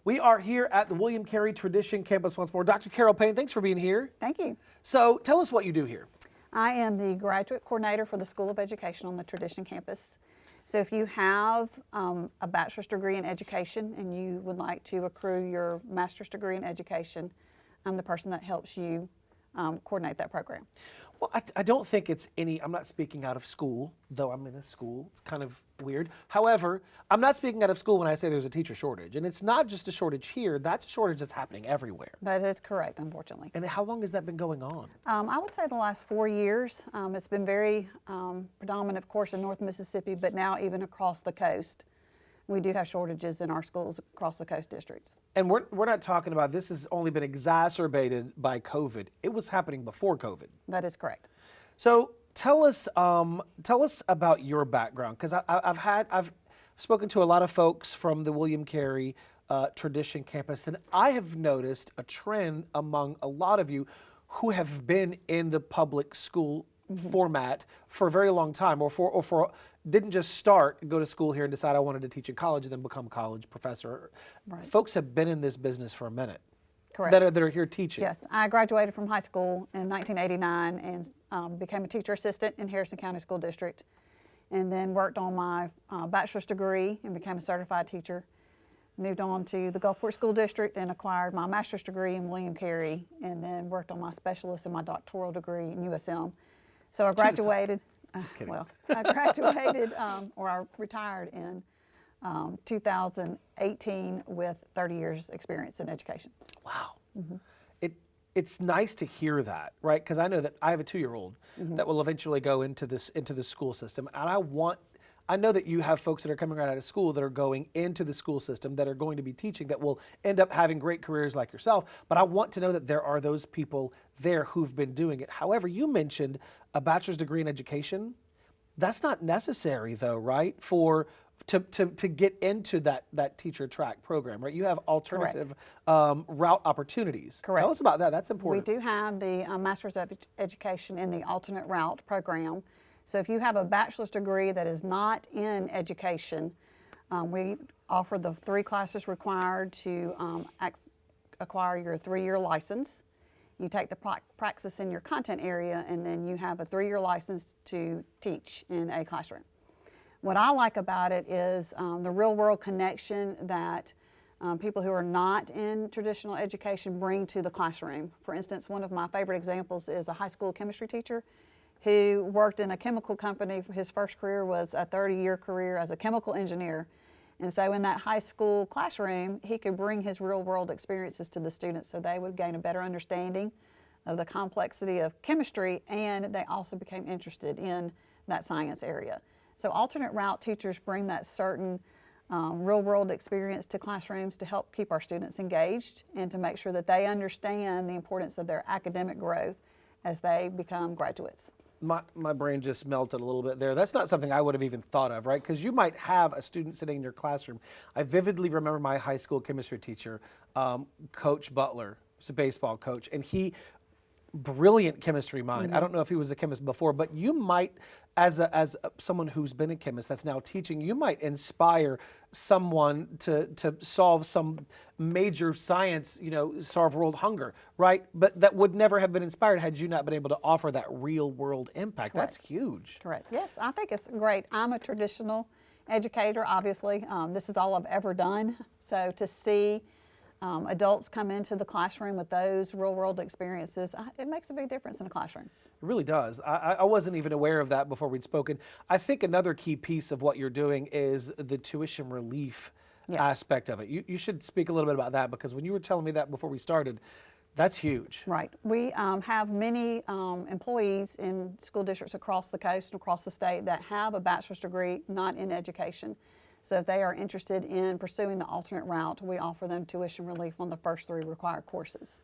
We are here at the William Carey Tradition Campus once more. Dr. Carol Payne, thanks for being here. Thank you. So tell us what you do here. I am the graduate coordinator for the School of Education on the Tradition campus. So if you have a bachelor's degree in education and you would like to accrue your master's degree in education, I'm the person that helps you coordinate that program. Well, I don't think it's I'm not speaking out of school, though I'm in a school. It's kind of weird. However, I'm not speaking out of school when I say there's a teacher shortage. And it's not just a shortage here, that's a shortage that's happening everywhere. That is correct, unfortunately. And how long has that been going on? I would say the last 4 years. It's been very predominant, of course, in North Mississippi, but now even across the coast. We do have shortages in our schools across the coast districts. And we're not talking about this has only been exacerbated by COVID. It was happening before COVID. That is correct. So tell us about your background, because I've spoken to a lot of folks from the William Carey Tradition campus, and I have noticed a trend among a lot of you who have been in the public school format for a very long time, or didn't just go to school here and decide I wanted to teach in college and then become a college professor. Right. Folks have been in this business for a minute. Correct. That are here teaching. Yes, I graduated from high school in 1989 and became a teacher assistant in Harrison County School District, and then worked on my bachelor's degree and became a certified teacher. Moved on to the Gulfport School District and acquired my master's degree in William Carey, and then worked on my specialist and my doctoral degree in USM. So I graduated. Just kidding. Well, I graduated or I retired in 2018 with 30 years experience in education. Wow. It's nice to hear that, right? Because I know that I have a 2-year-old that will eventually go into the school system, and I know that you have folks that are coming right out of school that are going into the school system that are going to be teaching that will end up having great careers like yourself. But I want to know that there are those people there who've been doing it. However, you mentioned a bachelor's degree in education. That's not necessary though, right? To get into that teacher track program, right? You have alternative route opportunities. Correct. Tell us about that. That's important. We do have the Master's of Education in the alternate route program. So if you have a bachelor's degree that is not in education, we offer the 3 classes required to acquire your 3-year license. You take the praxis in your content area, and then you have a 3-year license to teach in a classroom. What I like about it is the real-world connection that people who are not in traditional education bring to the classroom. For instance, one of my favorite examples is a high school chemistry teacher who worked in a chemical company. His first career was a 30-year career as a chemical engineer. And so in that high school classroom, he could bring his real-world experiences to the students so they would gain a better understanding of the complexity of chemistry, and they also became interested in that science area. So alternate route teachers bring that certain real-world experience to classrooms to help keep our students engaged and to make sure that they understand the importance of their academic growth as they become graduates. My brain just melted a little bit there. That's not something I would have even thought of, right? Because you might have a student sitting in your classroom. I vividly remember my high school chemistry teacher, Coach Butler, was a baseball coach, and brilliant chemistry mind. I don't know if he was a chemist before, but you might, as someone who's been a chemist that's now teaching, you might inspire someone to solve some major science, solve world hunger, right? But that would never have been inspired had you not been able to offer that real world impact. Correct. That's huge. Correct. Yes, I think it's great. I'm a traditional educator, obviously. This is all I've ever done. So to see adults come into the classroom with those real-world experiences, it makes a big difference in a classroom. It really does. I wasn't even aware of that before we'd spoken. I think another key piece of what you're doing is the tuition relief aspect of it. You should speak a little bit about that, because when you were telling me that before we started, that's huge. Right. We have many employees in school districts across the coast and across the state that have a bachelor's degree not in education. So if they are interested in pursuing the alternate route, we offer them tuition relief on the first 3 required courses.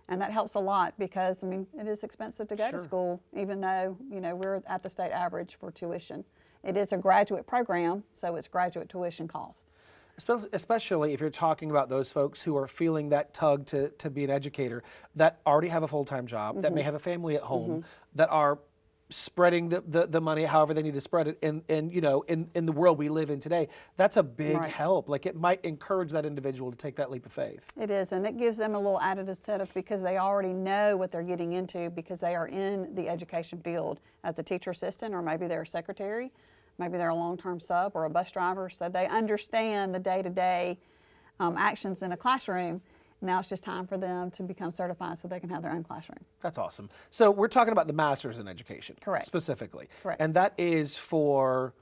And that helps a lot because, it is expensive to go to school, even though, we're at the state average for tuition. It is a graduate program, so it's graduate tuition cost. Especially if you're talking about those folks who are feeling that tug to be an educator, that already have a full-time job, that may have a family at home, that are spreading the money however they need to spread it in the world we live in today. That's a big help. Like, it might encourage that individual to take that leap of faith. It is, and it gives them a little added incentive because they already know what they're getting into because they are in the education field as a teacher assistant, or maybe they're a secretary, maybe they're a long-term sub or a bus driver, so they understand the day-to-day actions in a classroom. Now it's just time for them to become certified so they can have their own classroom. That's awesome. So we're talking about the master's in education. Correct. Specifically. Correct. And that is for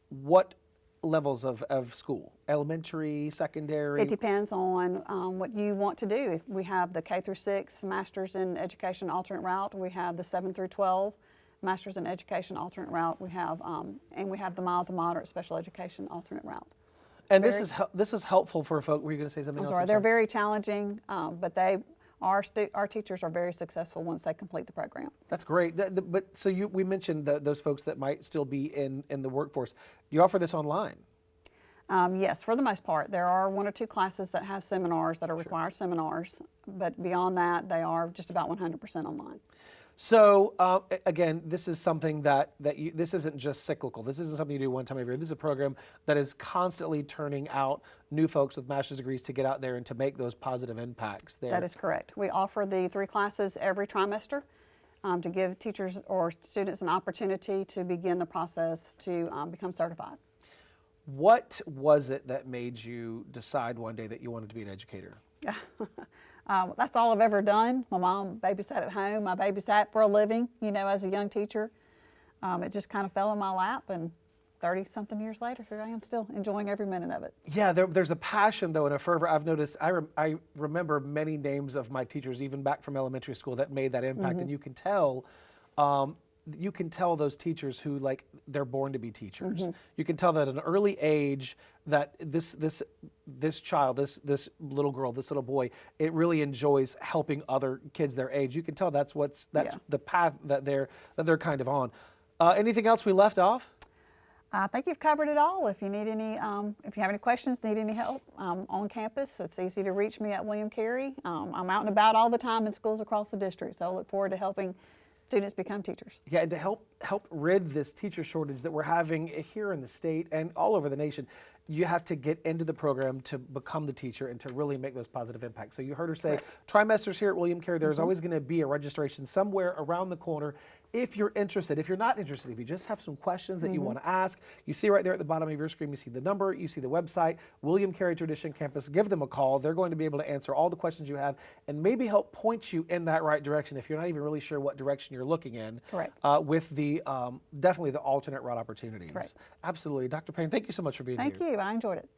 what levels of school? Elementary, secondary? It depends on what you want to do. If we have the K through 6 Masters in Education alternate route. We have the 7 through 12 Masters in Education alternate route. We have, and we have the mild to moderate special education alternate route. And this is helpful for folk. Were you going to say something else? I'm sorry. They're very challenging, but our teachers are very successful once they complete the program. That's great. But so we mentioned those folks that might still be in the workforce. You offer this online? Yes, for the most part. There are 1 or 2 classes that have seminars that are required seminars, but beyond that, they are just about 100% online. So again, this is something this isn't just cyclical. This isn't something you do one time every year. This is a program that is constantly turning out new folks with master's degrees to get out there and to make those positive impacts there. That is correct. We offer the 3 classes every trimester to give teachers or students an opportunity to begin the process to become certified. What was it that made you decide one day that you wanted to be an educator? That's all I've ever done. My mom babysat at home. I babysat for a living, as a young teacher. It just kind of fell in my lap, and 30-something years later, here I am still enjoying every minute of it. Yeah, there's a passion, though, and a fervor. I've noticed, I remember many names of my teachers, even back from elementary school, that made that impact, and you can tell those teachers who, like, they're born to be teachers. You can tell that at an early age that this child, this little girl, this little boy, it really enjoys helping other kids their age. You can tell that's the path that they're kind of on. Anything else we left off? I think you've covered it all. If you need any, if you have any questions, need any help on campus, it's easy to reach me at William Carey. I'm out and about all the time in schools across the district, so I look forward to helping students become teachers. Yeah, and to help rid this teacher shortage that we're having here in the state and all over the nation, you have to get into the program to become the teacher and to really make those positive impacts. So you heard her say, trimesters here at William Carey, there's always going to be a registration somewhere around the corner. If you're interested, if you're not interested, if you just have some questions that you want to ask, you see right there at the bottom of your screen, you see the number, you see the website, William Carey Tradition Campus. Give them a call. They're going to be able to answer all the questions you have and maybe help point you in that right direction if you're not even really sure what direction you're looking in. Correct. With the definitely the alternate route opportunities. Correct. Absolutely. Dr. Payne, thank you so much for being here. Thank you. I enjoyed it.